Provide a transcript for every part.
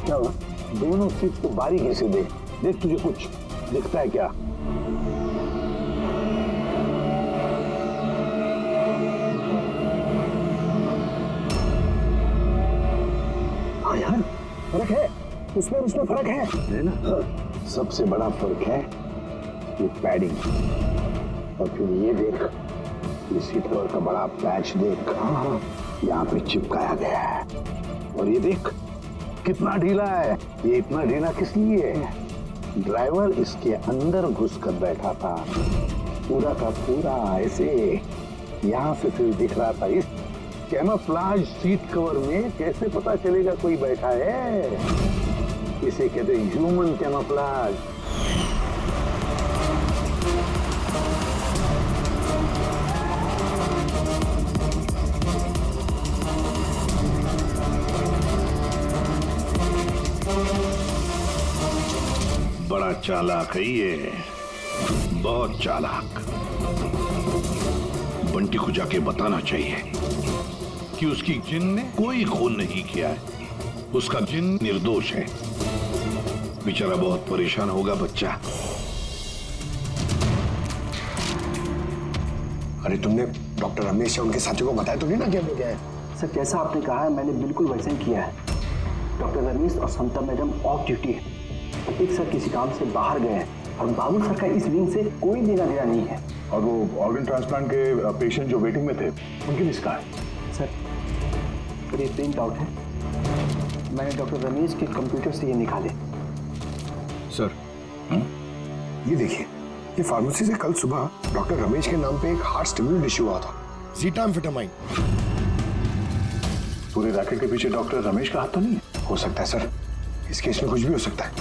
क्या हुआ? दोनों सीट को बारीकी से देख, तुझे कुछ दिखता है क्या? हाँ यार, फर्क है, उसमें फर्क है ना? सबसे बड़ा फर्क है ये पैडिंग। और फिर ये देख, ये सीट कवर का बड़ा पैच देख, यहाँ पे चिपकाया गया है। और ये देख कितना ढीला है। ये इतना ढीला किस लिए है? ड्राइवर इसके अंदर घुस कर बैठा था, पूरा का पूरा ऐसे यहाँ से सिर्फ दिख रहा था। इस कैमोफ्लेज सीट कवर में कैसे पता चलेगा कोई बैठा है? इसे कहते हैं ह्यूमन कैमोफ्लेज। बड़ा चालाक है ये, बहुत चालाक। बंटी को जाके बताना चाहिए कि उसकी जिन ने कोई खून नहीं किया है, उसका जिन निर्दोष है। बेचारा बहुत परेशान होगा बच्चा। अरे तुमने डॉक्टर रमेश या उनके साथियों को बताया तो नहीं ना कि क्या है? सर जैसा आपने कहा है मैंने बिल्कुल वैसे ही किया है। डॉक्टर रमेश और समता मैडम ऑफ ड्यूटी है। एक सर किसी काम से बाहर गए हैं और बाबू सर का इस विंग से कोई लेना देना नहीं है। और वो ऑर्गन ट्रांसप्लांट के पेशेंट जो वेटिंग में थे, उनकी लिस्ट कहाँ है? सर ये प्रिंट आउट है, मैंने डॉक्टर रमेश के कंप्यूटर से ये निकाले। सर ये देखिए, ये फार्मेसी से कल सुबह डॉक्टर रमेश के नाम पे एक हार्ट स्टिमुलेंट इश्यू हुआ था, ज़ीटाम्फेटामाइन। पूरे रैकेट के पीछे डॉक्टर रमेश का हाथ तो नहीं है? हो सकता है सर, इस केस में कुछ भी हो सकता है।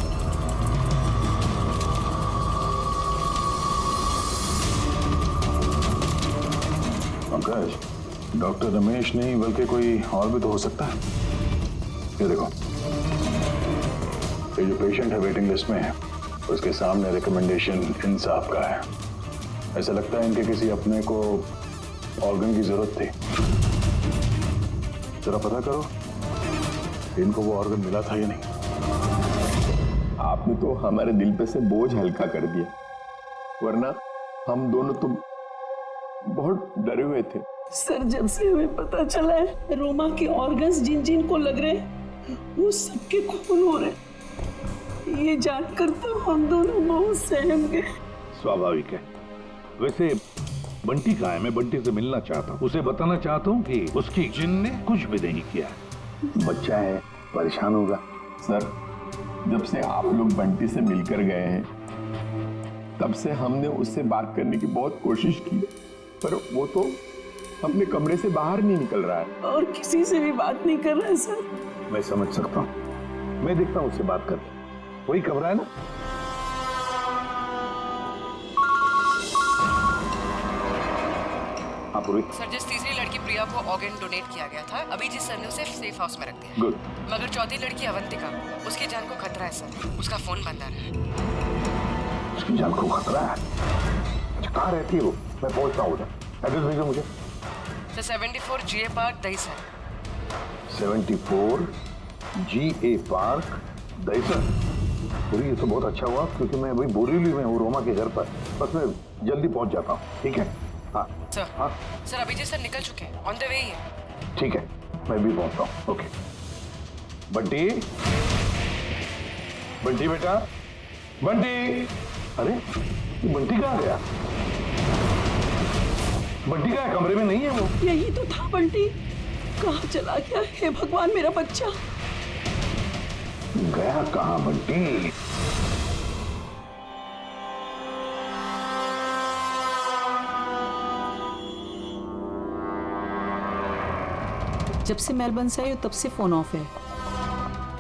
पंकज, डॉक्टर रमेश नहीं बल्कि कोई और भी तो हो सकता है। ये देखो, ये जो पेशेंट है वेटिंग लिस्ट में है, उसके सामने रिकमेंडेशन इंसाफ का है। ऐसा लगता है इनके किसी अपने को ऑर्गन की जरूरत थी। जरा पता करो इनको वो ऑर्गन मिला था या नहीं। आपने तो हमारे दिल पे से बोझ हल्का कर दिया, वरना हम दोनों तो बहुत डरे हुए थे। सर जब से हमें पता चला है रोमा के ऑर्गन्स जिन जिन को लग रहे हैं वो सबके खून हो रहे हैं, ये जानकर तो हम दोनों बहुत सहम गए। स्वाभाविक है। वैसे बंटी कहाँ है? मैं बंटी से मिलना चाहता हूँ, उसे बताना चाहता हूँ कि उसकी जिन ने कुछ भी नहीं किया। बच्चा है, परेशान होगा। सर जब से आप लोग बंटी से मिलकर गए हैं तब से हमने उससे बात करने की बहुत कोशिश की, पर वो तो अपने कमरे से बाहर नहीं निकल रहा है और किसी से भी बात नहीं कर रहा है। सर मैं समझ सकता हूँ, मैं देखता हूँ उससे बात कर। वही कमरा है ना? हाँ पुरोहित। सर जिस तीसरी लड़की प्रिया को ऑर्गन डोनेट किया गया था, अभी जिस सर ने उसे सेफ हाउस में रख दिया। गुड। मगर चौथी लड़की अवंतिका, उसकी जान को खतरा है सर, उसका फोन बंद आ रहा है। उसकी जान को खतरा है? अच्छा कहाँ रहती है वो? मैं पहुँचता हूँ उधर, एड्रेस भेजो मुझे। Sir 74 GA park Dahisar. 74 GA park Dahisar. पूरी ये तो बहुत अच्छा हुआ क्योंकि मैं अभी बोरीवली में हूँ रोमा के घर पर, बस मैं जल्दी पहुँच जाता हूँ। ठीक है? हाँ सर। हाँ सर अभिजीत सर निकल चुके हैं, ऑन द वे ही है। ठीक है, मैं भी पहुँचता हूँ। ओके। बंटी, बंटी बेटा, बंटी। अरे ये बंटी कहाँ गया? बंटी कहाँ है? कमरे में नहीं है वो? यही तो था बंटी, कहाँ चला गया? हे भगवान मेरा बच्चा। गया कहाँ बंटी? जब से मेलबर्न से आई हो तब से फोन ऑफ है,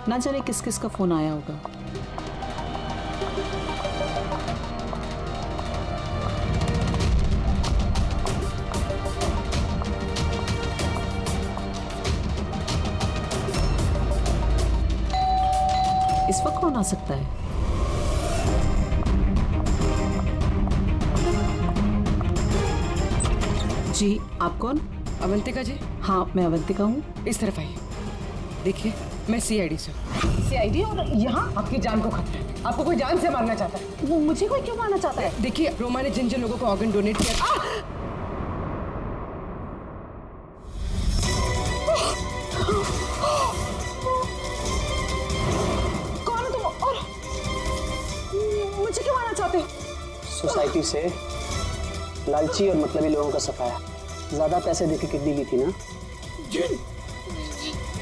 ना जाने किस किस का फोन आया होगा। इस वक्त कौन आ सकता है? जी आप कौन? अवंतिका जी, हाँ, मैं अवंतिका हूँ। इस तरफ आइए। देखिए, मैं सीआईडी से हूँ। सीआईडी और यहाँ आपकी जान को खतरा है। आपको कोई जान से मारना चाहता है। वो मुझे कोई क्यों मारना चाहता है? देखिए, रोमा ने जिन जिन लोगों को ऑर्गन डोनेट किया। कौन हो तुम और मुझे क्यों मारना चाहते हो? सोसाइटी से लालची और मतलबी लोगों का सफाया। ज्यादा पैसे देके किडनी ली थी ना? जिन,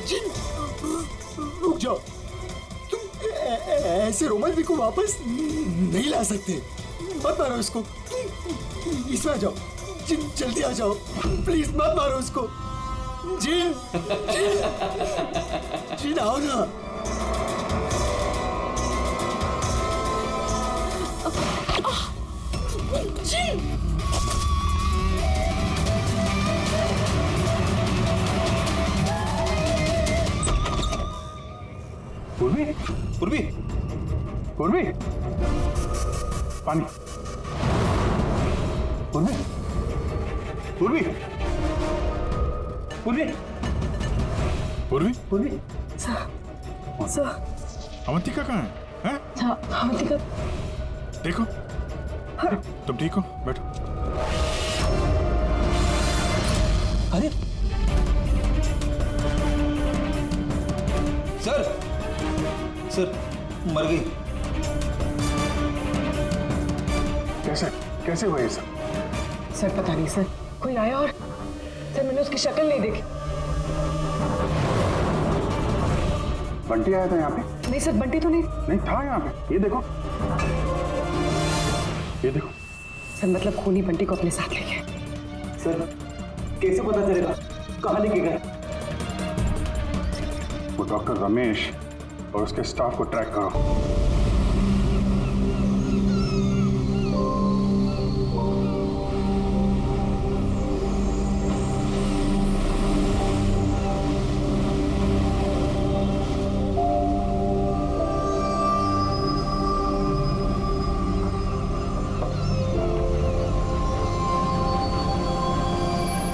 जिन, रुक जाओ। तुम ऐसे रोमन भी को वापस नहीं ला सकते। मत मारो इसको। इसमें आ जाओ। जिन, जल्दी आ जाओ। प्लीज मत मारो उसको। जिन, जिन, जिन आओ ना। जिन, पूर्वी, पूर्वी, पूर्वी, पानी। पूर्वी, पूर्वी, पूर्वी, पूर्वी, पूर्वी, अवंतिका कहाँ है? हैं? अवंतिका, देखो, तुम ठीक हो? बैठो। अरे सर, मर गई। कैसे हुआ ये सब? सर पता नहीं सर, कोई आया और सर मैंने उसकी शक्ल नहीं देखी। बंटी आया था यहाँ पे? नहीं सर, बंटी तो नहीं। नहीं था यहाँ पे। ये देखो, ये देखो। सर मतलब खूनी बंटी को अपने साथ ले गया। सर, कैसे पता चलेगा कहाँ लेके गए? वो डॉक्टर रमेश और उसके स्टाफ को ट्रैक करो।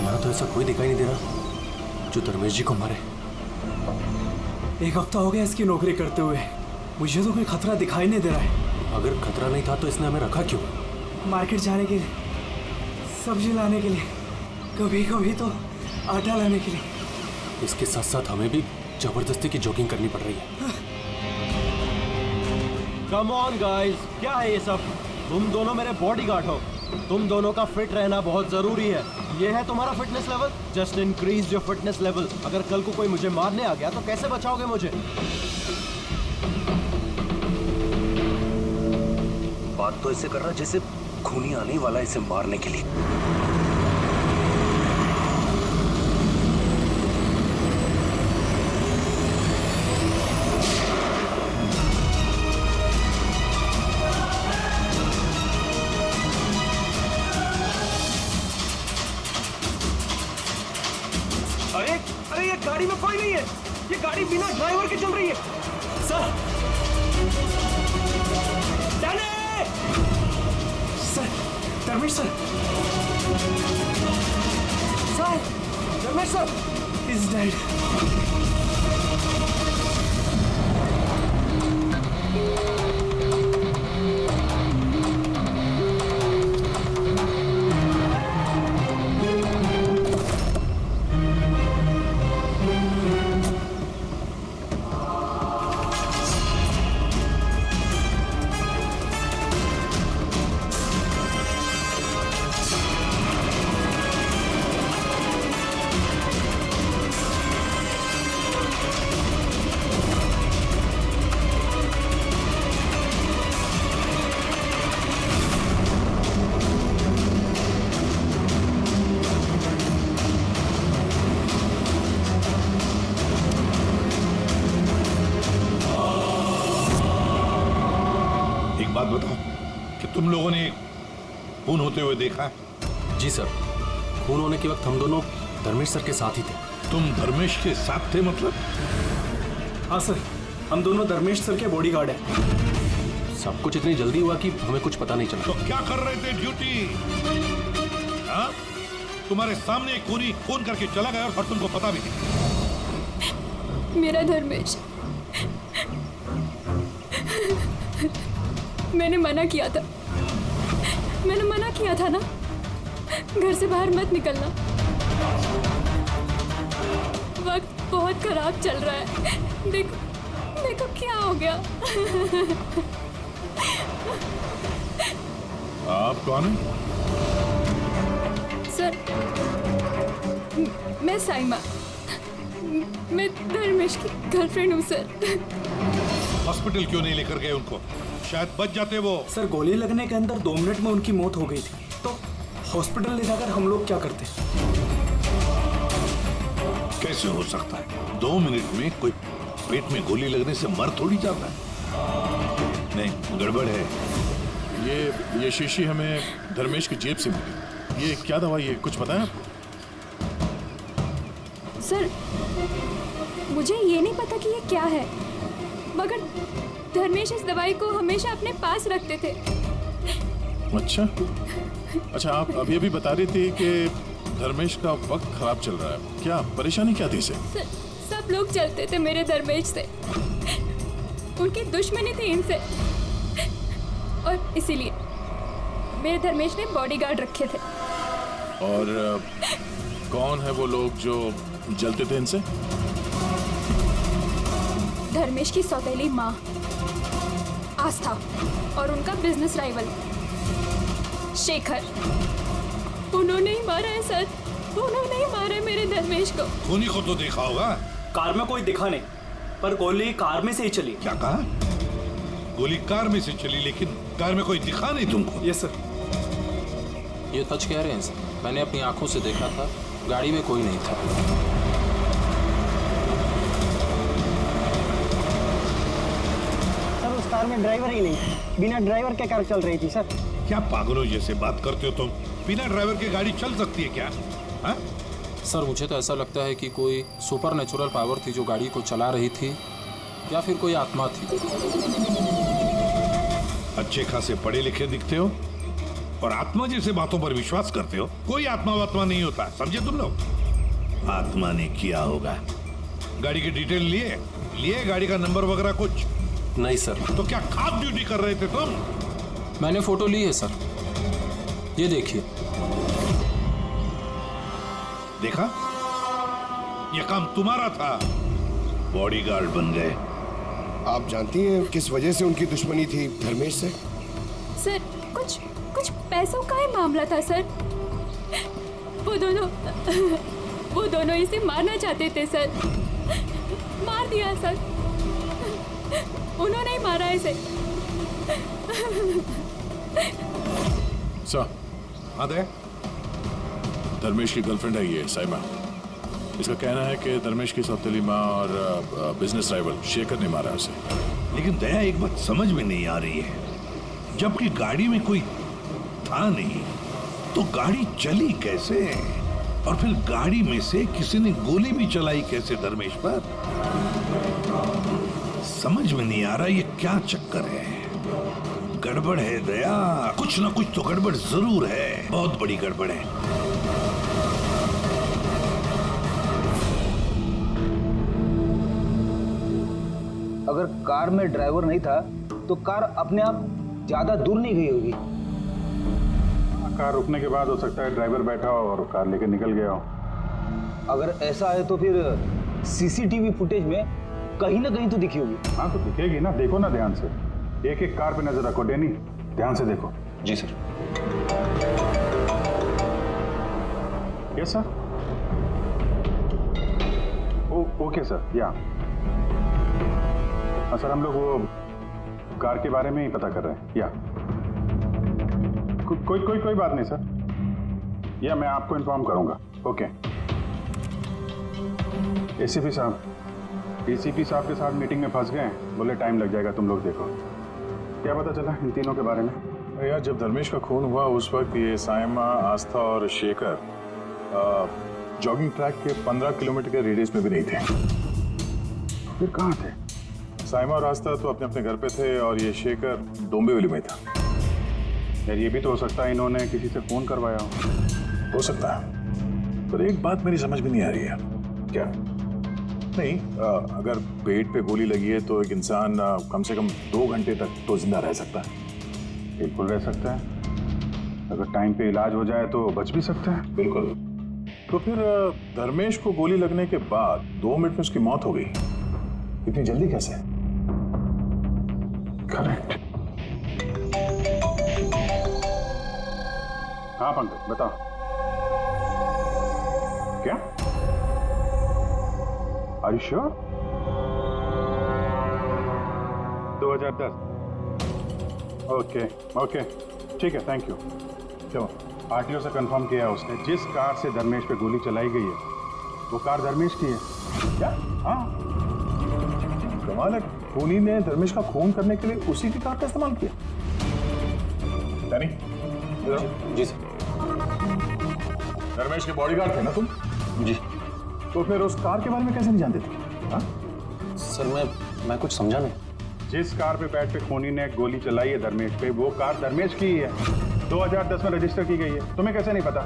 यहाँ तो ऐसा कोई दिखाई नहीं दे रहा जो धर्मेश जी को मारे। एक हफ्ता हो गया इसकी नौकरी करते हुए, मुझे तो कोई खतरा दिखाई नहीं दे रहा है। अगर खतरा नहीं था तो इसने हमें रखा क्यों? मार्केट जाने के लिए, सब्जी लाने के लिए, कभी कभी तो आटा लाने के लिए। इसके साथ साथ हमें भी जबरदस्ती की जॉगिंग करनी पड़ रही है। कम ऑन गाइस, क्या है ये सब? तुम दोनों मेरे बॉडीगार्ड हो, तुम दोनों का फिट रहना बहुत जरूरी है। ये है तुम्हारा fitness level? Just increase your fitness level. अगर कल को कोई मुझे मारने आ गया तो कैसे बचाओगे मुझे? बात तो ऐसे कर रहा जैसे खूनी आने वाला इसे मारने के लिए। अरे ये गाड़ी में कोई नहीं है, ये गाड़ी बिना ड्राइवर के चल रही है। Sir, sir, Dharmesh sir, sir, Dharmesh sir is dead. बात बताओ कि तुम लोगों ने खून होते हुए देखा है? जी सर, खून होने के वक्त हम दोनों धर्मेश सर के साथ ही थे। तुम धर्मेश के साथ थे मतलब? हाँ सर, हम दोनों धर्मेश सर के बॉडीगार्ड हैं। सब कुछ इतनी जल्दी हुआ कि हमें कुछ पता नहीं चला। तो क्या कर रहे थे ड्यूटी? हाँ? तुम्हारे सामने एक खूनी खून करके चला गया और तुमको पता भी नहीं। मेरा धर्मेश, मैंने मना किया था ना, घर से बाहर मत निकलना। वक्त बहुत खराब चल रहा है। देखो क्या हो गया। आप कौन हैं? सर, मैं साइमा, मैं धर्मेश की गर्लफ्रेंड हूँ सर। हॉस्पिटल क्यों नहीं लेकर गए उनको? शायद बच जाते वो। सर, गोली लगने के अंदर 2 मिनट में उनकी मौत हो गई थी, तो हॉस्पिटल ले जाकर हम लोग क्या करते? कैसे हो सकता है? 2 मिनट में कोई पेट में गोली लगने से मर थोड़ी जाता है। नहीं, गड़बड़ है। ये शीशी हमें धर्मेश की जेब से मिली। ये क्या दवाई है, कुछ पता है आपको? सर, मुझे ये नहीं पता कि ये क्या है, मगर धर्मेश इस दवाई को हमेशा अपने पास रखते थे। अच्छा, आप अभी अभी बता रही थी कि धर्मेश का वक्त खराब चल रहा है। क्या परेशानी क्या थी इसे? सर, सब लोग चलते थे मेरे धर्मेश से, उनकी दुश्मनी थी इनसे, और इसीलिए मेरे धर्मेश ने बॉडीगार्ड रखे थे। और कौन है वो लोग जो जलते थे इनसे? धर्मेश की सौतेली माँ आस्था और उनका बिजनेस राइवल शेखर। उन्होंने ही मारा है सर, उन्होंने ही मारा है मेरे धर्मेश को। खूनी को तो देखा होगा। कार में कोई दिखा नहीं, पर गोली कार में से ही चली। क्या कहा? गोली कार में से चली, लेकिन कार में कोई दिखा नहीं तुमको? Yes sir. ये सच कह रहे हैं सर, मैंने अपनी आंखों से देखा था, गाड़ी में कोई नहीं था। सर, उस कार में ड्राइवर ही नहीं, बिना ड्राइवर के कार चल रही थी सर। क्या पागलों जैसे बात करते हो तुम? बिना ड्राइवर के गाड़ी चल सकती है क्या? हा? सर, मुझे तो ऐसा लगता है कि कोई सुपरनेचुरल पावर थी जो गाड़ी को चला रही थी, या फिर कोई आत्मा थी। अच्छे खासे पढ़े लिखे दिखते हो और आत्मा जैसे बातों पर विश्वास करते हो। कोई आत्मा वात्मा नहीं होता, समझे तुम लोग? आत्मा ने किया होगा। गाड़ी की डिटेल लिए गाड़ी का नंबर वगैरह कुछ? नहीं सर। तो क्या खास ड्यूटी कर रहे थे तुम? मैंने फोटो ली है सर, ये देखिए। देखा, ये काम तुम्हारा था, बॉडीगार्ड बन गए। आप जानती हैं किस वजह से उनकी दुश्मनी थी धर्मेश से? सर, कुछ पैसों का ही मामला था सर। वो दोनों इसे मारना चाहते थे सर। मार दिया सर, उन्होंने ही मारा इसे। सर, हाँ दे। धर्मेश की गर्लफ्रेंड है ये साइमा। इसका कहना है कि धर्मेश की सौतेली माँ और बिजनेस राइवल शेखर ने मारा उसे। लेकिन दया, एक बात समझ में नहीं आ रही है, जबकि गाड़ी में कोई था नहीं तो गाड़ी चली कैसे? और फिर गाड़ी में से किसी ने गोली भी चलाई कैसे धर्मेश पर? समझ में नहीं आ रहा ये क्या चक्कर है। गड़बड़ है दया, कुछ ना कुछ तो गड़बड़ जरूर है, बहुत बड़ी गड़बड़ है। अगर कार में ड्राइवर नहीं था तो कार अपने आप ज्यादा दूर नहीं गई होगी। कार रुकने के बाद हो सकता है ड्राइवर बैठा हो और कार लेके निकल गया हो। अगर ऐसा है तो फिर सीसीटीवी फुटेज में कहीं ना कहीं तो दिखी होगी। हाँ, तो दिखेगी ना, देखो ना ध्यान से। एक एक कार पे नजर रखो डैनी, ध्यान से देखो। जी sir. Yes sir. Okay sir, या हाँ सर, हम लोग वो कार के बारे में ही पता कर रहे हैं। या कोई बात नहीं सर, या मैं आपको इन्फॉर्म करूंगा। ओके। एसीपी साहब, डीसीपी साहब के साथ मीटिंग में फंस गए, बोले टाइम लग जाएगा, तुम लोग देखो। क्या पता चला इन तीनों के बारे में? यार, जब धर्मेश का खून हुआ उस वक्त ये साइमा, आस्था और शेखर जॉगिंग ट्रैक के 15 किलोमीटर के रेडियस में भी नहीं थे। फिर कहाँ थे? साइमा और आस्था तो अपने अपने घर पे थे और ये शेखर डोंबिवली में था। यार, ये भी तो हो सकता है इन्होंने किसी से फोन करवाया हो। हो सकता है। पर एक बात मेरी समझ में नहीं आ रही है। क्या? नहीं, अगर पेट पे गोली लगी है तो एक इंसान कम से कम 2 घंटे तक तो जिंदा रह सकता है। बिल्कुल रह सकता है, अगर टाइम पे इलाज हो जाए तो बच भी सकता है। बिल्कुल। तो फिर धर्मेश को गोली लगने के बाद 2 मिनट में उसकी मौत हो गई, इतनी जल्दी कैसे? करेक्ट। हाँ पंकज बताओ। क्या? Are you sure? 2010। Okay okay ठीक है, थैंक यू। चलो आरटीओ से कंफर्म किया उसने, जिस कार से धर्मेश पे गोली चलाई गई है वो कार धर्मेश की है। क्या? हाँ, कमाल है, खूनी ने धर्मेश का खून करने के लिए उसी की कार का इस्तेमाल किया। जी सर। धर्मेश के बॉडीगार्ड थे ना तुम? जी। तो फिर उस कार के बारे में कैसे नहीं जानते थे? हाँ? सर मैं कुछ समझा नहीं। जिस कार पे बैठ के खूनी ने गोली चलाई है धर्मेश पे, वो कार धर्मेश की ही है, 2010 में रजिस्टर की गई है। तुम्हें कैसे नहीं पता?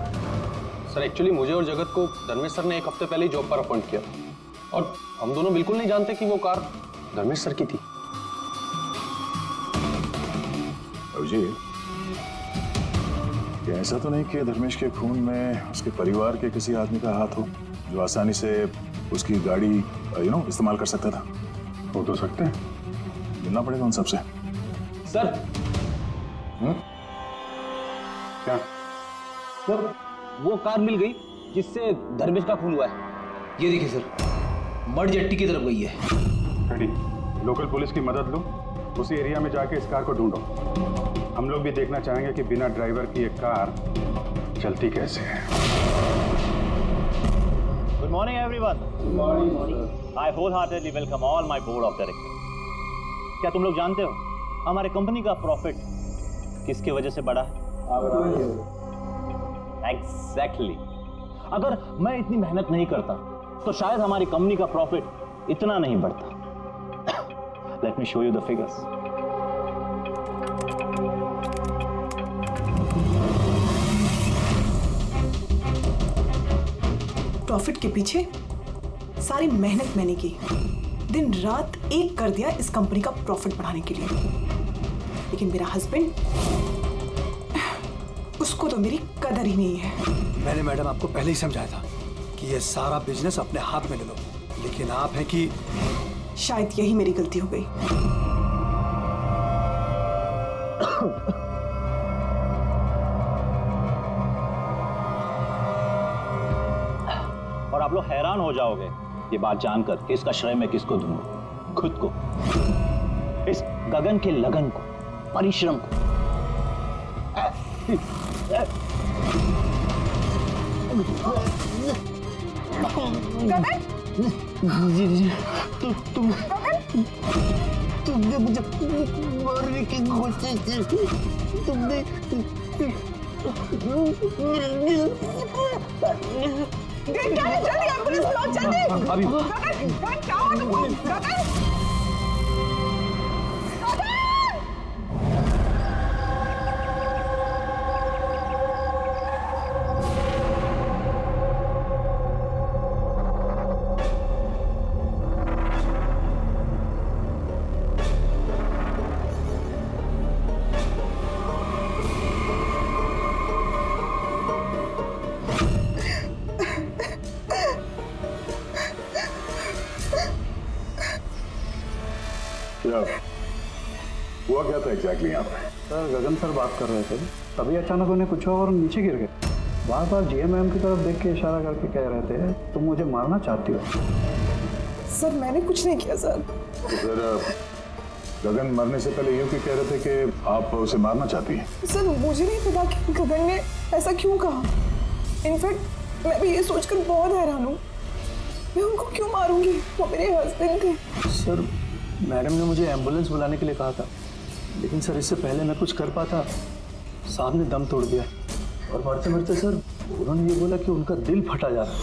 सर एक्चुअली मुझे और जगत को धर्मेश सर ने 1 हफ्ते पहले ही जॉब पर अपॉइंट किया और हम दोनों बिल्कुल नहीं जानते कि वो कार धर्मेश सर की थी। अभिजीत, क्या ऐसा तो नहीं कि धर्मेश के खून में उसके परिवार के किसी आदमी का हाथ हो जो आसानी से उसकी गाड़ी इस्तेमाल कर सकता था? हो तो सकते हैं, मिलना पड़ेगा उन सबसे। सर क्या? सर वो कार मिल गई जिससे धर्मेश का खून हुआ है। ये देखिए सर, मड जेट्टी की तरफ गई है। रेडी, लोकल पुलिस की मदद लो, उसी एरिया में जाके इस कार को ढूंढो। हम लोग भी देखना चाहेंगे कि बिना ड्राइवर की एक कार चलती कैसे है। Good morning, everyone. Good morning. I wholeheartedly welcome all my board of directors. क्या तुम लोग जानते हो हमारे कंपनी का प्रॉफिट किसकी वजह से बढ़ा है? Exactly. अगर मैं इतनी मेहनत नहीं करता तो शायद हमारी कंपनी का प्रॉफिट इतना नहीं बढ़ता। Let me show you the figures. Profit के पीछे सारी मेहनत मैंने की, दिन रात एक कर दिया इस कंपनी का प्रॉफिट बढ़ाने के लिए। लेकिन मेरा हस्बैंड, उसको तो मेरी कदर ही नहीं है। मैंने मैडम आपको पहले ही समझाया था कि ये सारा बिजनेस अपने हाथ में ले लो, लेकिन आप हैं कि शायद यही मेरी गलती हो गई। और आप लोग हैरान हो जाओगे ये बात जानकर कि इसका श्रेय मैं किसको दूंगा। खुद को, इस गगन के लगन को, परिश्रम को। तुमने मुझे मारने की कोशिश की, तुमने जल्दी एम्बुलेंस बुलाओ, जल्दी। अभी क्या हुआ तुमको? हुआ क्या था एग्जैक्टली यहाँ पे? सर गगन सर बात कर रहे थे, तभी अचानक उन्हें कुछ हुआ और नीचे गिर गए। बार बार जीएमएम की तरफ देख के इशारा करके कह रहे थे तुम मुझे मारना चाहती हो। सर मैंने कुछ नहीं किया सर। तो सर गगन मरने से पहले यूं क्यों कह रहे थे कि आप उसे मारना चाहती हैं? सर मुझे नहीं पता कि गगन ने ऐसा क्यों कहा। इनफैक्ट मैं भी ये सोचकर बहुत हैरान हूँ, मैं उनको क्यों मारूंगी, वो मेरे हस्बैंड थे। सर मैडम ने मुझे एम्बुलेंस बुलाने के लिए कहा था, लेकिन सर इससे पहले मैं कुछ कर पाता, साहब ने दम तोड़ दिया और मरते मरते सर उन्होंने ये बोला कि उनका दिल फटा जा रहा है।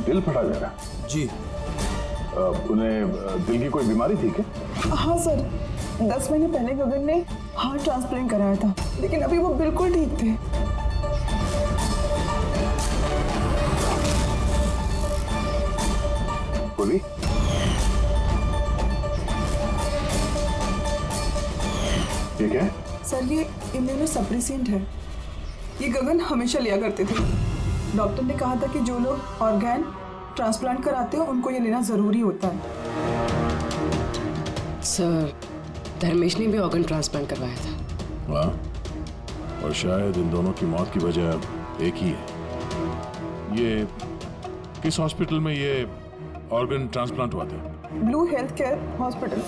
दिल फटा जा रहा है? जी। उन्हें दिल की कोई बीमारी थी क्या? हाँ सर, 10 महीने पहले गगन ने हार्ट ट्रांसप्लांट कराया था, लेकिन अभी वो बिल्कुल ठीक थे। बोली ठीक है सर ये इम्यूनो सप्रेसेंट है, ये गगन हमेशा लिया करते थे। डॉक्टर ने कहा था कि जो लोग ऑर्गन ट्रांसप्लांट कराते हो उनको ये लेना जरूरी होता है। सर धर्मेश ने भी ऑर्गन ट्रांसप्लांट करवाया था। वाह, और शायद इन दोनों की मौत की वजह एक ही है। ये किस हॉस्पिटल में ये ऑर्गन ट्रांसप्लांट हुआ था? Blue health care hospital.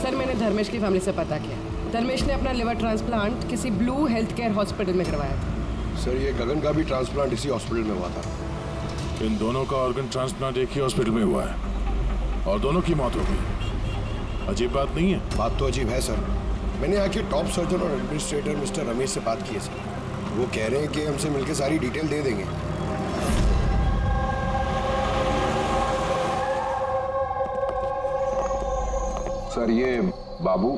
Sir मैंने धर्मेश की फैमिली से पता किया, धर्मेश ने अपना लिवर ट्रांसप्लांट किसी ब्लू हेल्थ केयर हॉस्पिटल में करवाया था। सर ये गगन का भी ट्रांसप्लांट इसी हॉस्पिटल में हुआ था। इन दोनों का ऑर्गन ट्रांसप्लांट एक ही हॉस्पिटल में हुआ है और दोनों की मौत हो गई। अजीब बात नहीं है? बात तो अजीब है सर। मैंने यहाँ के टॉप सर्जन और एडमिनिस्ट्रेटर मिस्टर रमेश से बात की है सर। वो कह रहे हैं कि हमसे मिलकर सारी डिटेल दे देंगे। सर ये बाबू,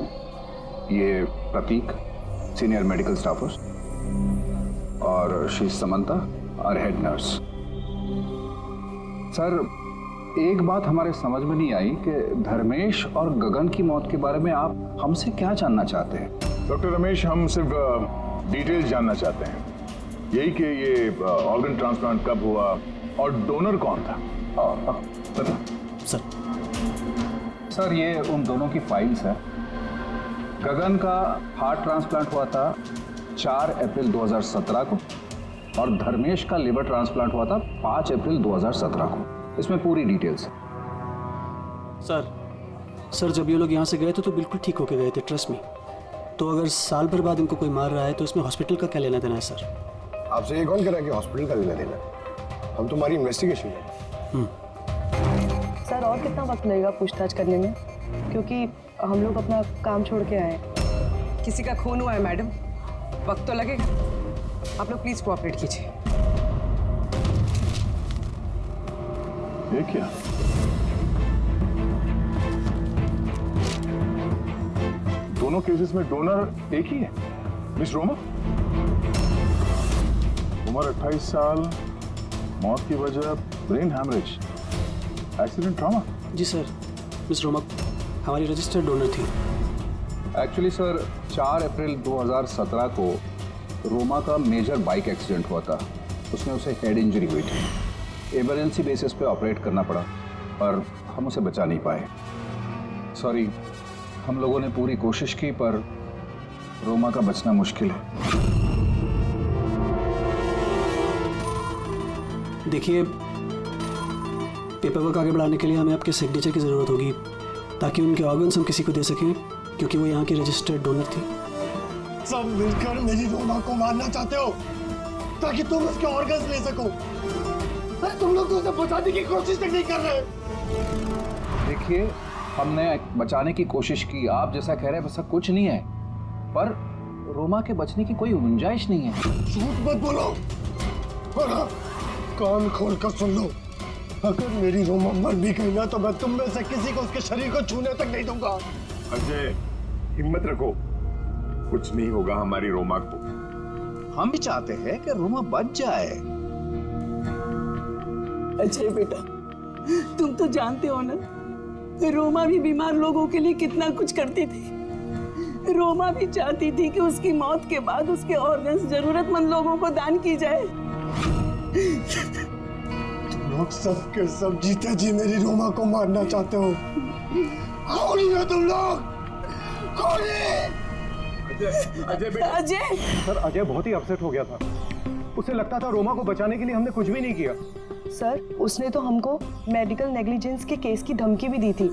ये प्रतीक, सीनियर मेडिकल स्टाफर्स, और शी समंता और हेड नर्स। सर एक बात हमारे समझ में नहीं आई कि धर्मेश और गगन की मौत के बारे में आप हमसे क्या जानना चाहते हैं? डॉक्टर रमेश, हम सिर्फ डिटेल्स जानना चाहते हैं, यही कि ये ऑर्गन ट्रांसप्लांट कब हुआ और डोनर कौन था। बता सर ये उन दोनों की फाइल्स है। गगन का हार्ट ट्रांसप्लांट हुआ था 4 अप्रैल 2017 को और धर्मेश का लिवर ट्रांसप्लांट हुआ था 5 अप्रैल 2017 को। इसमें पूरी डिटेल्स है। सर जब ये लोग यहाँ से गए थे तो बिल्कुल ठीक होके गए थे, ट्रस्ट मी। तो अगर साल भर बाद इनको कोई मार रहा है तो इसमें हॉस्पिटल का क्या लेना देना है सर? आपसे ये कौन कह रहा है कि हॉस्पिटल का लेना देना? हम तुम्हारी इन्वेस्टिगेशन है। सर और कितना वक्त लगेगा पूछताछ करने में, क्योंकि हम लोग अपना काम छोड़ के आए। किसी का खून हुआ है मैडम, वक्त तो लगेगा। आप लोग प्लीज कोऑपरेट कीजिए। ये क्या? दोनों केसेस में डोनर एक ही है, मिस रोमा। उम्र 28 साल, मौत की वजह ब्रेन हैमरेज, एक्सीडेंट ट्रॉमा। जी सर, मिस रोमा हमारी रजिस्टर्ड डोनर थी। एक्चुअली सर 4 अप्रैल 2017 को रोमा का मेजर बाइक एक्सीडेंट हुआ था। उसमें उसे हेड इंजरी हुई थी। इमरजेंसी बेसिस पे ऑपरेट करना पड़ा पर हम उसे बचा नहीं पाए। सॉरी, हम लोगों ने पूरी कोशिश की पर रोमा का बचना मुश्किल है। देखिए, पेपर वर्क आगे बढ़ाने के लिए हमें आपके सिग्नेचर की ज़रूरत होगी ताकि उनके ऑर्गन्स हम किसी को दे सकें, क्योंकि वो यहाँ की रजिस्टर्ड डोनर थी। सब मिलकर मेरी रोमा को मारना चाहते हो ताकि तुम उसके ऑर्गन्स ले सको। अरे तुम लोग तो उसे बचाने की कोशिश तक नहीं कर रहे। देखिए, हमने बचाने की कोशिश की, आप जैसा कह रहे हैं वैसा कुछ नहीं है, पर रोमा के बचने की कोई गुंजाइश नहीं है। झूठ मत बोलो और हाँ, कान खोल कर सुन लो। अगर मेरी रोमा मर भी गई ना तो मैं तुम में से किसी को उसके शरीर को छूने तक नहीं दूंगा। अजय, हिम्मत रखो, कुछ नहीं होगा हमारी रोमा को। हम भी चाहते हैं कि रोमा बच जाए। अजय बेटा, तुम तो जानते हो ना, रोमा भी बीमार लोगों के लिए कितना कुछ करती थी। रोमा भी चाहती थी कि उसकी मौत के बाद उसके ऑर्गन्स जरूरतमंद लोगों को दान की जाए। तुम लोग सब के सब जीते जी मेरी रोमा को मारना चाहते हो। कौन हो तुम लोग? कौन है? अजय बेटा। अजय सर, अजय बहुत ही अपसेट हो गया था। उसे लगता था रोमा को बचाने के लिए हमने कुछ भी नहीं किया। सर उसने तो हमको मेडिकल नेग्लिजेंस के केस की धमकी भी दी थी,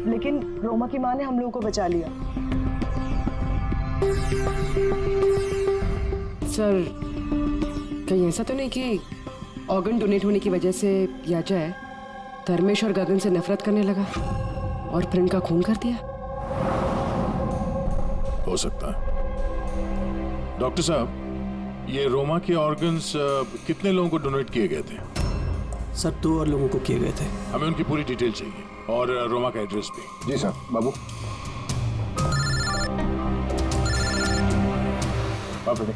लेकिन रोमा की माँ ने हम लोगों को बचा लिया। सर कहीं ऐसा तो नहीं कि ऑर्गन डोनेट होने की वजह से याजय धर्मेश और गगन से नफरत करने लगा और फिर उनका खून कर दिया? हो सकता है। डॉक्टर साहब, ये रोमा के ऑर्गन्स कितने लोगों को डोनेट किए गए थे? सर 2 और लोगों को किए गए थे। हमें उनकी पूरी डिटेल चाहिए और रोमा का एड्रेस भी। जी सर। बाबू फ्रेडी,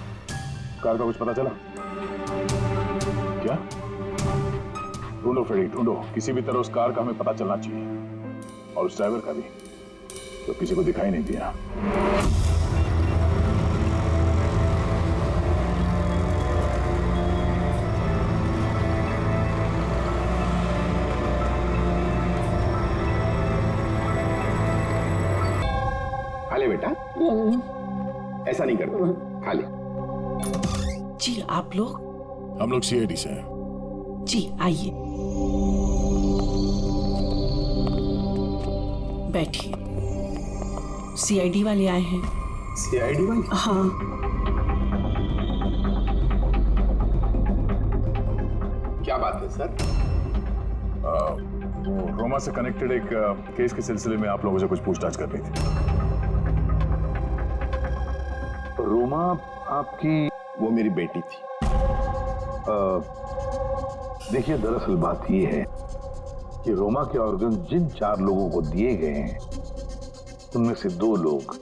कार का कुछ पता चला क्या? ढूंढो फ्रेडी, ढूंढो, किसी भी तरह उस कार का हमें पता चलना चाहिए, और उस ड्राइवर का भी, तो किसी को दिखाई नहीं दिया। खा ले बेटा, ऐसा नहीं करते, खा ले। जी आप लोग? हम लोग सीआईडी से हैं। जी आइए, बैठिए। सीआईडी वाले आए हैं। सीआईडी वाले? हाँ। क्या बात है सर? वो रोमा से कनेक्टेड एक केस के सिलसिले में आप लोगों से कुछ पूछताछ करनी थी। रोमा आपकी? वो मेरी बेटी थी। देखिए, दरअसल बात ये है कि रोमा के ऑर्गन जिन 4 लोगों को दिए गए हैं, उनमें से 2 लोग,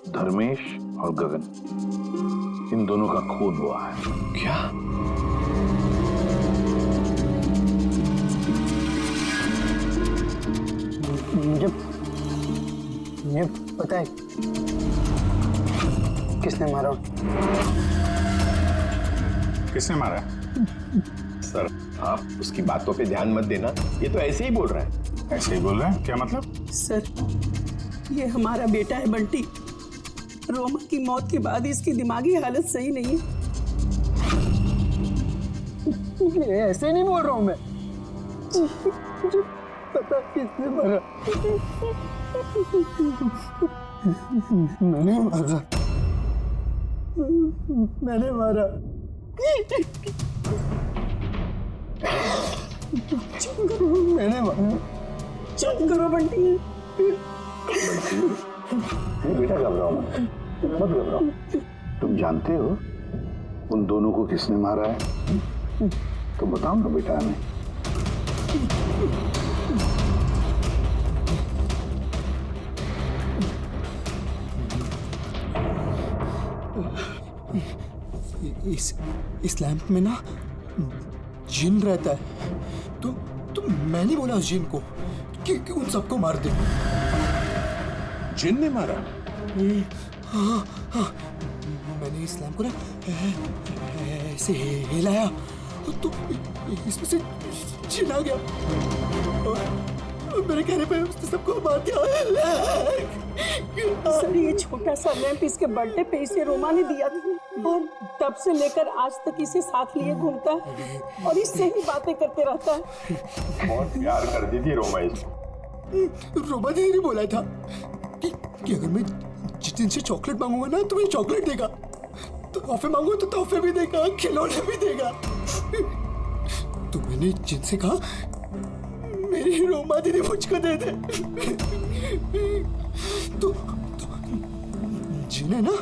धर्मेश और गगन, इन दोनों का खून हुआ है। क्या? मुझे पता है किसने मारा। किसने मारा? सर, आप उसकी बातों पे ध्यान मत देना, ये तो ऐसे ही बोल रहा है। ऐसे ही बोल रहा है? क्या मतलब? सर, ये हमारा बेटा है बंटी। रोमा की मौत के बाद इसकी दिमागी हालत सही नहीं है। ऐसे नहीं बोल रहा हूँ मैं। मुझे पता किसने मारा। मैंने मारा। मैंने मारा। मैंने मारा। चुप करो बंटी। बेटा घबराओ मत घबराओ। तुम जानते हो उन दोनों को किसने मारा है? तो बताओ ना बेटा हमें। इस लैंप में ना जिन रहता है। तो मैंने बोला उस जिन को कि उन सबको मार दे। जिन ने मारा? हाँ, मैंने इस लैंप को ना ऐसे हिलाया तो इसमें से जिन आ गया और मेरे कहने पे उसने सबको मार दिया। सर, ये छोटा सा लैंप इसके बर्थडे पे इसे रोमा ने दिया था और तब से लेकर आज तक इसे साथ लिए घूमता है और इससे ही बातें करते रहता है। बहुत प्यार करती थी रोमा इसको। रोमा दीदी ने बोला था कि अगर मैं जितिन से चॉकलेट मांगूंगा ना तो मुझे चॉकलेट देगा, तो तोहफे मांगूंगा तो तोहफे भी देगा, खिलौने भी देगा। तो मैंने जिनसे कहा मेरी रोमा दीदी मुझको दे दे। तो जिन्हें ना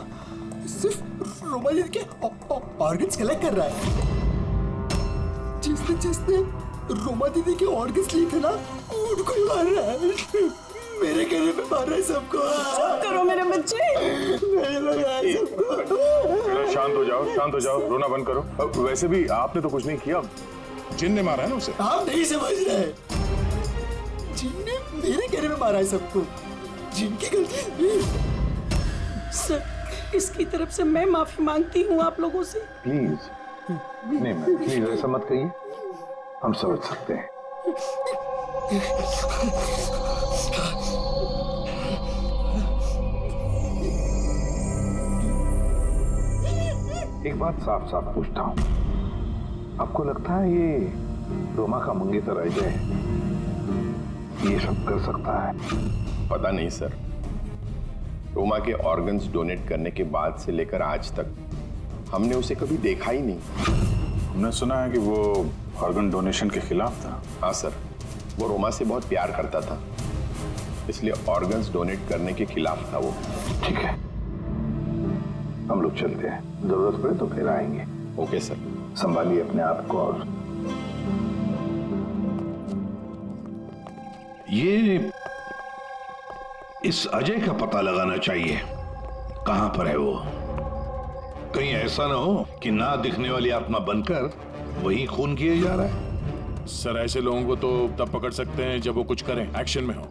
सिर्फ रोमा दीदी के ऑर्गन्स कलेक्ट कर रहा है। जिसने रोमा दीदी के ऑर्गन्स लिए थे ना, उनको ही मार रहा है। मेरे कहने पे मार रहा है सबको। चुप करो मेरे बच्चे। शांत हो जाओ, रोना बंद करो। वैसे भी आपने तो कुछ नहीं किया, जिन ने मारा है ना उसे। आप नहीं समझ रहे, जिन ने मेरे कहने पे मारा है सबको। जिनकी गलती। सर, इसकी तरफ से मैं माफी मांगती हूँ आप लोगों से। प्लीज नहीं मैम, प्लीज ऐसा मत कहिए, हम समझ सकते हैं। एक बात साफ साफ पूछता हूँ, आपको लगता है ये रोमा का मंगेतर अजय ये सब कर सकता है? पता नहीं सर, रोमा के ऑर्गन्स डोनेट करने के बाद से लेकर आज तक हमने उसे कभी देखा ही नहीं। हमने सुना है कि वो ऑर्गन डोनेशन के खिलाफ था। हाँ सर, वो रोमा से बहुत प्यार करता था, इसलिए ऑर्गन्स डोनेट करने के खिलाफ था वो। ठीक है, हम लोग चलते हैं, जरूरत पड़े तो फिर आएंगे। Okay sir. संभालिए अपने आप को। और ये इस अजय का पता लगाना चाहिए, कहां पर है वो। कहीं ऐसा ना हो कि ना दिखने वाली आत्मा बनकर वही खून किए जा रहा है। सर ऐसे लोगों को तो तब पकड़ सकते हैं जब वो कुछ करें, एक्शन में हो।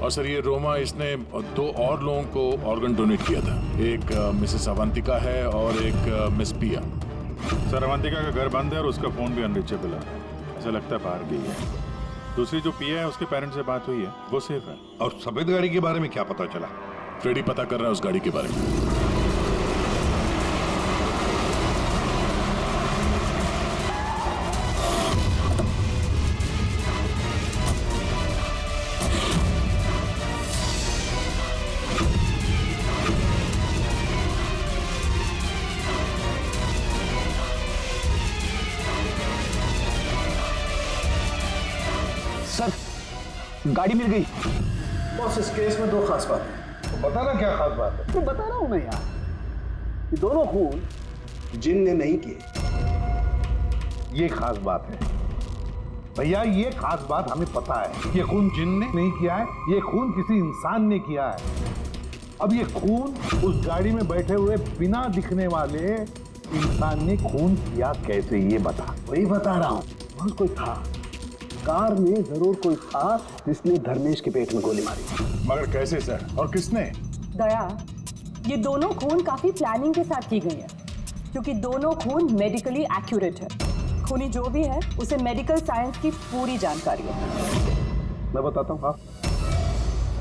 और सर ये रोमा, इसने 2 और लोगों को ऑर्गन डोनेट किया था। एक मिसेस अवंतिका है और एक मिस पिया। सर अवंतिका का घर बंद है और उसका फोन भी अनरीचेबल है, ऐसा लगता है बाहर गई है। दूसरी जो पिया है उसके पेरेंट्स से बात हुई है, वो सेफ है। और सफेद गाड़ी के बारे में क्या पता चला? फ्रेडी पता कर रहा है उस गाड़ी के बारे में। सर गाड़ी मिल गई। बॉस इस केस में 2 खास बात है। तो बताना क्या खास बात है? मैं बता रहा हूं ना यार, ये दोनों खून जिन ने नहीं किए, ये खास बात है भैया। ये खास बात हमें पता है। ये खून जिन ने नहीं किया है, ये खून किसी इंसान ने किया है। अब ये खून उस गाड़ी में बैठे हुए बिना दिखने वाले इंसान ने खून किया कैसे, ये बता। वही बता रहा हूं। बहुत कोई था कार में, जरूर कोई था जिसने धर्मेश के पेट में गोली मारी। मगर कैसे सर, और किसने? दया, ये दोनों खून काफी प्लानिंग के साथ की गई है, क्योंकि दोनों खून मेडिकली एक्यूरेट है। खूनी जो भी है उसे मेडिकल साइंस की पूरी जानकारी है। मैं बताता हूँ।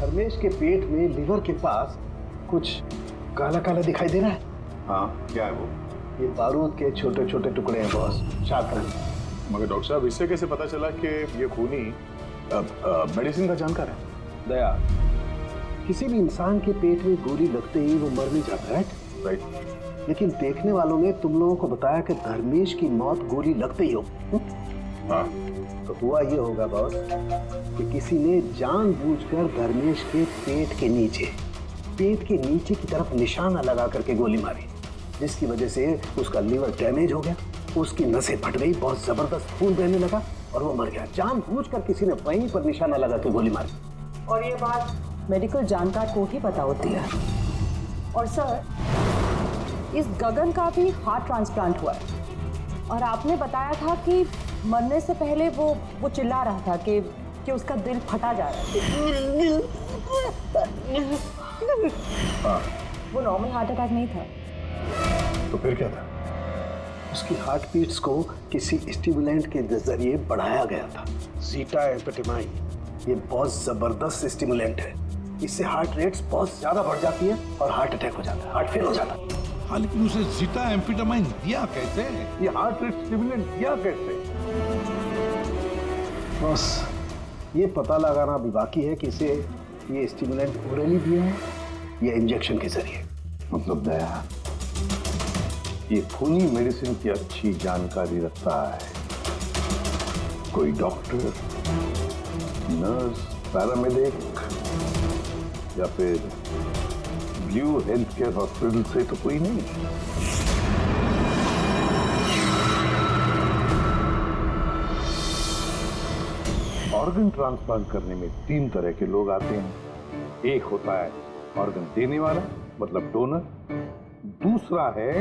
धर्मेश के पेट में लिवर के पास कुछ काला काला दिखाई दे रहा है। हाँ, क्या है वो? ये बारूद के छोटे छोटे टुकड़े हैं बॉस, शातरंज। मगर डॉक्टर साहब, इससे कैसे पता चला कि ये खूनी मेडिसिन का जानकार है? दया, किसी भी इंसान के पेट में गोली लगते ही वो मर नहीं जाता है, राइट? लेकिन देखने वालों ने तुम लोगों को बताया कि धर्मेश की मौत गोली लगते ही हो। हाँ, तो हुआ ये होगा बॉस कि किसी ने जानबूझकर धर्मेश के पेट के नीचे की तरफ निशाना लगा करके गोली मारी, जिसकी वजह से उसका लीवर डैमेज हो गया, उसकी नसें फट गई, बहुत जबरदस्त खून बहने लगा और वो मर गया। जानबूझकर किसी ने वहीं पर निशाना लगा के गोली मारी। और ये बात मेडिकल जानकार को ही पता होती है। और सर, इस गगन का भी हार्ट ट्रांसप्लांट हुआ है, और आपने बताया था कि मरने से पहले वो चिल्ला रहा था कि उसका दिल फटा जा रहा है। वो नॉर्मल हार्ट अटैक नहीं था। तो फिर क्या था? उसकी हार्ट बीट्स को किसी स्टिमुलेंट के जरिए बढ़ाया गया था। जीटा एम्फेटामाइन ये बहुत जबरदस्त स्टिमुलेंट है। इससे हार्ट रेट्स बहुत ज्यादा बढ़ जाती है और हार्ट अटैक हो जाता है, हार्ट फेल हो जाता है। हाँ, लेकिन उसे जीटा एम्फेटामाइन दिया कैसे? ये हार्ट रेट स्टिमुलेंट दिया कैसे? बस ये पता लगाना भी बाकी है कि इसे ये स्टिमुलेंट ओरली दिया है या इंजेक्शन के जरिए। मतलब दया, ये खूनी मेडिसिन की अच्छी जानकारी रखता है कोई डॉक्टर, नर्स, पैरामेडिक या फिर ब्लू हेल्थ केयर हॉस्पिटल से तो कोई नहीं। ऑर्गन ट्रांसप्लांट करने में 3 तरह के लोग आते हैं। एक होता है ऑर्गन देने वाला, मतलब डोनर। दूसरा है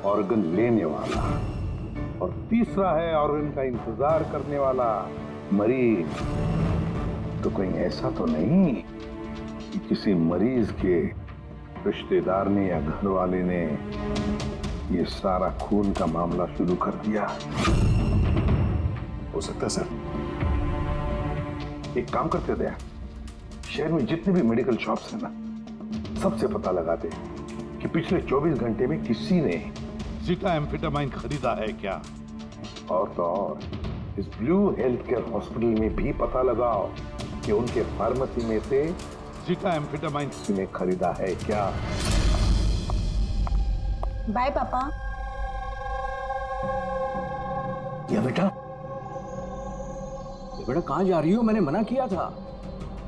ऑर्गन लेने वाला, और तीसरा है ऑर्गन का इंतजार करने वाला, मरीज। तो कोई ऐसा तो नहीं कि किसी मरीज के रिश्तेदार ने या घर वाले ने ये सारा खून का मामला शुरू कर दिया? हो सकता है सर। एक काम करते थे, शहर में जितने भी मेडिकल शॉप्स हैं ना, सबसे पता लगाते कि पिछले 24 घंटे में किसी ने जीटा एम्फेटामाइन खरीदा है क्या। और तो और इस ब्लू हेल्थ केयर हॉस्पिटल में भी पता लगाओ कि उनके फार्मेसी में से जीटा एम्फेटामाइन ने खरीदा है क्या। बाय पापा। या बेटा कहाँ जा रही हो? मैंने मना किया था।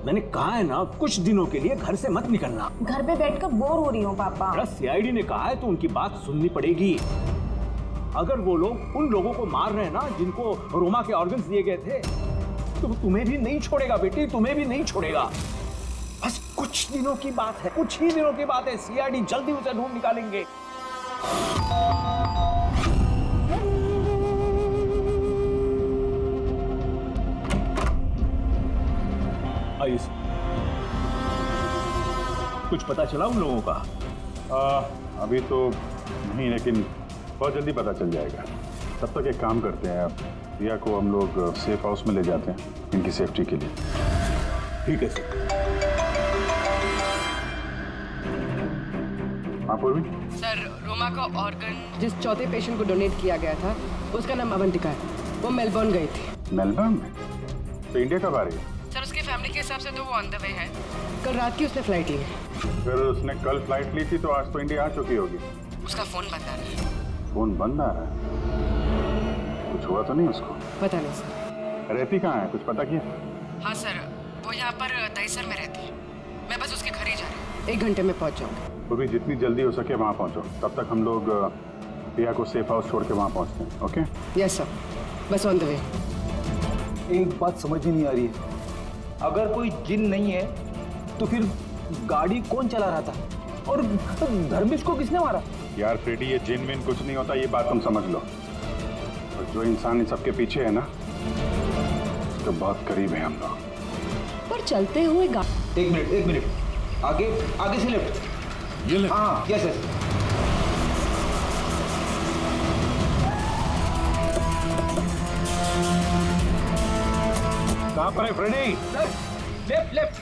मैंने कहा है ना, कुछ दिनों के लिए घर से मत निकलना। घर पे बैठकर बोर हो रही हूँ पापा। सीआईडी ने कहा है तो उनकी बात सुननी पड़ेगी। अगर वो लोग उन लोगों को मार रहे हैं ना जिनको रोमा के ऑर्गन्स दिए गए थे, तो तुम्हें भी नहीं छोड़ेगा बेटी, तुम्हें भी नहीं छोड़ेगा। बस कुछ दिनों की बात है, कुछ ही दिनों की बात है। सीआईडी जल्दी उसे ढूंढ निकालेंगे। आइए, कुछ पता चला उन लोगों का? अभी तो नहीं, लेकिन बहुत जल्दी पता चल जाएगा। तब तक एक काम करते हैं, रिया को हम लोग सेफ हाउस में ले जाते हैं इनकी सेफ्टी के लिए। ठीक है सर। हाँ पूर्वी? सर, रोमा का ऑर्गन जिस चौथे पेशेंट को डोनेट किया गया था उसका नाम अवंतिका है। वो मेलबर्न गई थी। मेलबर्न में? तो इंडिया कब आ रही है? सर, उसकी फैमिली के हिसाब से तो वो ऑन द वे है। कल रात की उसने फ्लाइट ली है। फिर उसने कल फ्लाइट ली थी तो आज तो इंडिया आ चुकी होगी। उसका फोन बंद आ रहा है। फोन बंद आ रहा है? कुछ हुआ तो नहीं उसको? पता नहीं सर। रहती कहाँ है, कुछ पता किया? हाँ सर, वो यहाँ पर दहीसर में रहती है। मैं बस उसके घर ही जा रही हूँ। 1 घंटे में पहुँच जाऊँगी। तो भी जितनी जल्दी हो सके वहाँ पहुँचो। तब तक हम लोग रिया को सेफ हाउस छोड़ के वहाँ पहुँचते हैं। ओके? यस सर, बस ऑन द वे। एक बात समझ ही नहीं आ रही है, अगर कोई जिन नहीं है तो फिर गाड़ी कौन चला रहा था और धर्मेश को किसने मारा? यार फ्रेडी, ये जिन विन कुछ नहीं होता, ये बात तुम समझ लो। और जो इंसान इन सबके पीछे है ना, तो बहुत करीब है हम लोग। पर चलते हुए एक मिनट, आगे से लेफ्ट। ये ले। हाँ, यस यस। कहाँ पर है फ्रेडी? Left left.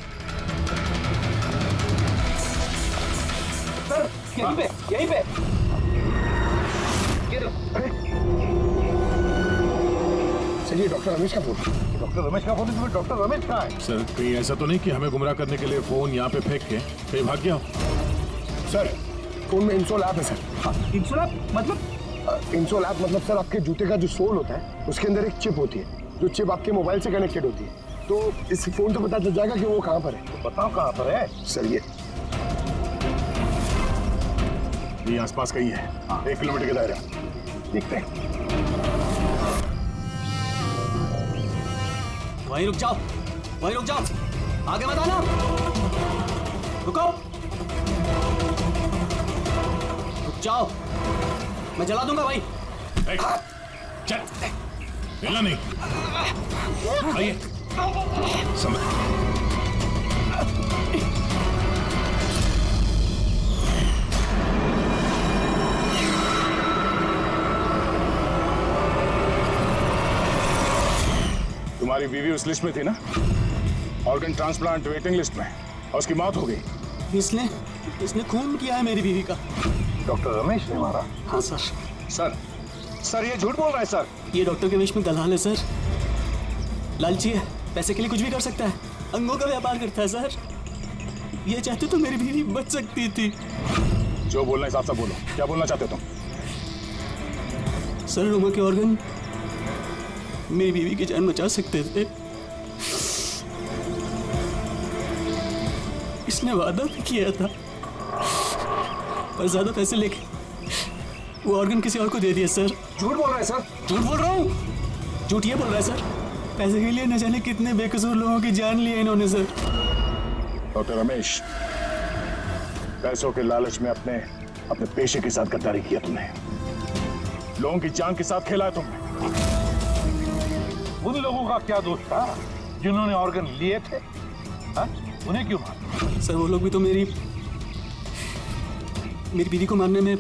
सर, यहीं पे। सर, ये डॉक्टर रमेश का फोन। डॉक्टर रमेश का फोन? इसमें डॉक्टर रमेश कहाँ है? सर, कहीं ऐसा तो नहीं कि हमें गुमराह करने के लिए फोन यहाँ पे फेंक के कहीं भाग गया हो? सर, फोन में इंसोल ऐप है सर। इंसोल ऐप मतलब? इंसोल ऐप मतलब सर, आपके जूते का जो सोल होता है उसके अंदर एक चिप होती है, जो चिप आपके मोबाइल से कनेक्टेड होती है। तो इस फोन से पता चल जाएगा कि वो कहाँ पर है। तो बताओ कहाँ पर है? सर, ये आसपास कहीं है। हाँ, 1 किलोमीटर के दायरे। देखते हैं। वहीं रुक जाओ, आगे मत आना। रुको, रुक जाओ, मैं जला दूंगा भाई। चल, हिलना नहीं। आइए, समझ। तुम्हारी बीवी उस लिस्ट में थी ना, ऑर्गन ट्रांसप्लांट वेटिंग लिस्ट में, और उसकी मौत हो गई। इसने खून किया है मेरी बीवी का। डॉक्टर रमेश ने मारा? हाँ सर। सर, ये झूठ बोल रहा है सर। ये डॉक्टर के वेश में दलाल है सर। लालची है, पैसे के लिए कुछ भी कर सकता है। अंगों का व्यापार करता है सर। ये चाहते तो मेरी बीवी बच सकती थी। जो बोलना है साफ साफ बोलो, क्या बोलना चाहते तुम? सर, रोमा के ऑर्गन मेरी बीवी की जान बचा सकते थे। इसने वादा भी किया था, पर ज्यादा पैसे लेके वो ऑर्गन किसी और को दे दिया सर। झूठ बोल रहा है सर। झूठ बोल रहा हूँ। झूठ ये बोल रहा है सर। पैसे के लिए न जाने कितने बेकसूर लोगों की जान ली है इन्होंने सर। डॉक्टर रमेश, पैसों के लालच में अपने पेशे के साथ गद्दारी किया तुमने। लोगों की जान के साथ खेला है तुमने। उन लोगों का क्या दोष था जिन्होंने ऑर्गन लिए थे? हा? उन्हें क्यों मारा? सर, वो लोग भी तो मेरी बीवी को मारने में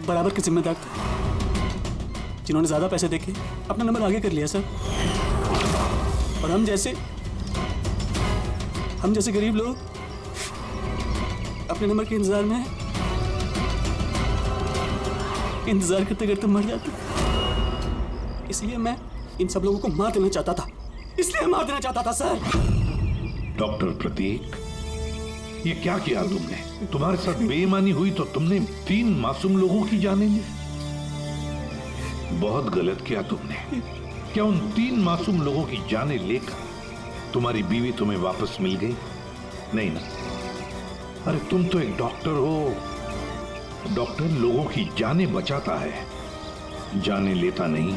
बराबर के जिम्मेदार थे, जिन्होंने ज्यादा पैसे देके अपना नंबर आगे कर लिया सर। और हम जैसे गरीब लोग अपने नंबर के इंतजार करते करते मर जाते। इसलिए मैं इन सब लोगों को मार देना चाहता था सर। डॉक्टर प्रतीक, ये क्या किया तुमने? तुम्हारे साथ बेईमानी हुई तो तुमने 3 मासूम लोगों की जानें ली। बहुत गलत किया तुमने। क्या उन 3 मासूम लोगों की जानें लेकर तुम्हारी बीवी तुम्हें वापस मिल गई? नहीं ना। अरे तुम तो एक डॉक्टर हो। डॉक्टर लोगों की जानें बचाता है, जानें लेता नहीं।